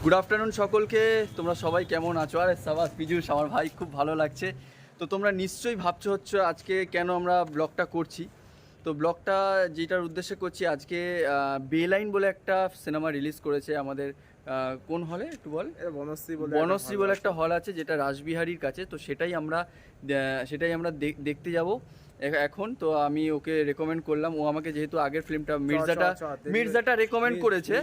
Good afternoon সকলকে। তোমরা সবাই কেমন আছো? আর সাবাস পিজুস, আমার ভাই, খুব ভালো লাগছে। তো তোমরা নিশ্চয়ই ভাবছো হচ্ছে আজকে কেন আমরা ব্লগটা করছি। তো ব্লগটা যেটার উদ্দেশ্যে করছি, আজকে বেলাইন বলে একটা সিনেমা রিলিজ করেছে আমাদের কোন হলে একটু বল। বনশ্রী বলে একটা হল আছে যেটা রাসবিহারীর কাছে। তো সেটাই আমরা দেখতে যাব এখন। তো আমি ওকে রেকমেন্ড করলাম, ও আমাকে যেহেতু আগের ফিল্মটা মির্জাটা রেকমেন্ড করেছে,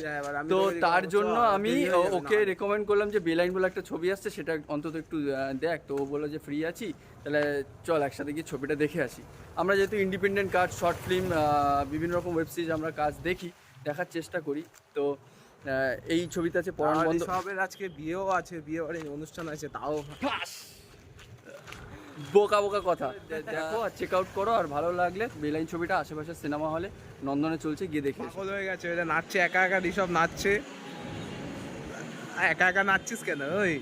তো তার জন্য আমি ওকে রেকমেন্ড করলাম যে বেলাইন বলে একটা ছবি আসছে, সেটা অন্তত একটু দেখ। তো ও বললো যে ফ্রি আছি, তাহলে চল একসাথে গিয়ে ছবিটা দেখে আসি। আমরা যেহেতু ইন্ডিপেন্ডেন্ট কাজ, শর্ট ফিল্ম, বিভিন্ন রকম ওয়েব সিরিজ আমরা কাজ দেখার চেষ্টা করি। তো এই ছবিতে আছে পরাণ বন্দ। আজকে বিয়েও আছে, বিয়ে বাড়ির অনুষ্ঠান আছে, তাও বোকা বোকা কথা। দেখো আর চেক আউট করো, আর ভালো লাগলে বেলাইন ছবিটা আশেপাশে সিনেমা হলে নন্দনে চলছে, গিয়ে দেখে এসো। পাগল হয়ে গেছে, এটা নাচছে একা একা, ঋষভ নাচছে। একা একা নাচছিস কেন? ওই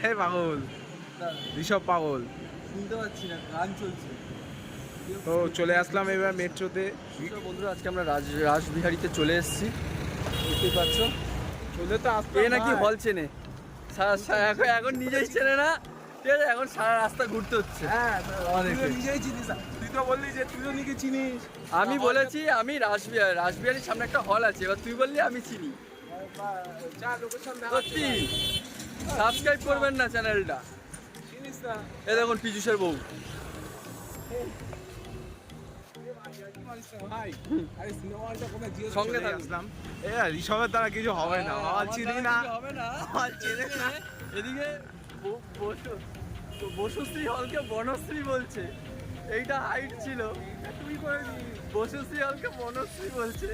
হে পাগল, ঋষভ পাগল। শুনতে পাচ্ছি না, গান চলছে। তো চলে আসলাম এবার মেট্রোতে। বন্ধুরা, আজকে আমরা রাসবিহারীতে চলে এসেছি, বুঝতেই পারছো। চলে তো আসতে এ নাকি হল চেনে, এখন নিজেই চেনে না, ঠিক আছে। এখন সারা রাস্তা ঘুরতে হচ্ছে। হ্যাঁ, নিজেই চিনিস। তুই তো বললি যে তুইও নাকি চিনিস। আমি বলেছি আমি রাসবিহারীর সামনে একটা হল আছে, এবার তুই বললি আমি চিনি। সত্যি সাবস্ক্রাইব করবেন না চ্যানেলটা, চিনিস না? এ দেখুন পীযুষের বউ। সঙ্গে থাকলাম। ঋষভের দ্বারা কিছু হবে না, চিনি না। এদিকে বসুশ্রী হলকে বনশ্রী বলছে, এইটা হাইট ছিল। তুই করে বসুশ্রী হলকে বনশ্রী বলছে,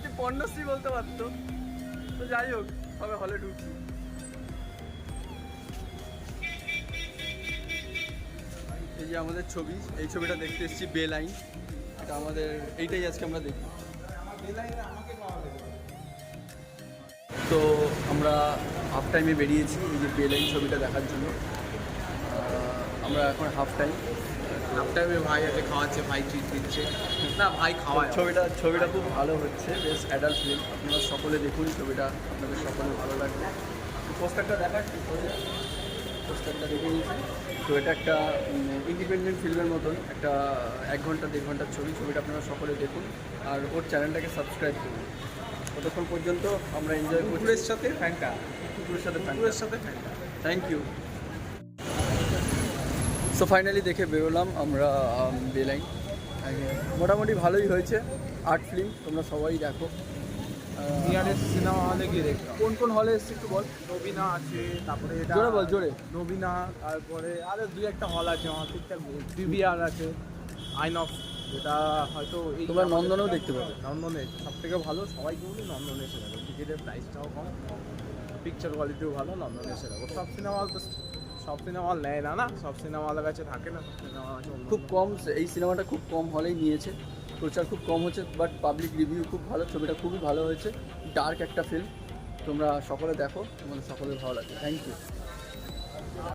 তুই পর্ণশ্রী বলতে পারতো। তো যাই হোক, তবে হলে ঢুকছি। এই যে আমাদের ছবি, এই ছবিটা দেখতে এসেছি বেলাইন। এটা আমাদের, এইটাই আজকে আমরা দেখি। তো আমরা হাফ টাইমে বেরিয়েছি এই যে বেলাইন ছবিটা দেখার জন্য। আমরা এখন হাফ টাইমে ভাই আছে, খাওয়াচ্ছে, ভাই ট্রিট দিচ্ছে না, ভাই খাওয়ায়। ছবিটা খুব ভালো হচ্ছে, বেশ অ্যাডাল্ট ফিল্ম। আপনারা সকলে দেখুন ছবিটা, আপনাদের সকলে ভালো লাগবে। পোস্টারটা দেখাচ্ছি, পোস্টারটা দেখে নিয়েছি। তো এটা একটা ইন্ডিপেন্ডেন্ট ফিল্মের মতন একটা 1 ঘন্টা 1.5 ঘন্টার ছবিটা আপনারা সকলে দেখুন, আর ওর চ্যানেলটাকে সাবস্ক্রাইব করুন। ততক্ষণ পর্যন্ত আমরা এনজয় করি। কুকুরের সাথে ফ্যানটা, থ্যাংক ইউ। সো ফাইনালি দেখে বেরোলাম আমরা বেলাইন। মোটামুটি ভালোই হয়েছে, আর্ট ফিল্ম। তোমরা সবাই দেখো। সিনেমা হলে গিয়ে দেখো। কোন হলে এসেছি একটু বল। নবীনা আছে, তারপরে জোরে বল, জোরে। নবীনা, তারপরে আরো 2-1টা হল আছে আমার ঠিকঠাক। পিভিআর আছে, আইনক্স, যেটা হয়তো তোমরা নন্দনেও দেখতে পাবে। নন্দনে সব থেকে ভালো, সবাই বলি নন্দনে এসে দেখো। টিকিটের প্রাইসটাও কম, পিকচার কোয়ালিটিও ভালো, নন্দনে এসে দেখো। সব সিনেমা হল তো সব সিনেমা হল নেয় না, সব সিনেমা হলের কাছে থাকে না। সব সিনেমা হল খুব কম, এই সিনেমাটা খুব কম হলেই নিয়েছে, প্রচার খুব কম হচ্ছে, বাট পাবলিক রিভিউ খুব ভালো। ছবিটা খুবই ভালো হয়েছে, ডার্ক একটা ফিল্ম। তোমরা সকলে দেখো, তোমাদের সকলের ভালো লাগে। Thank you.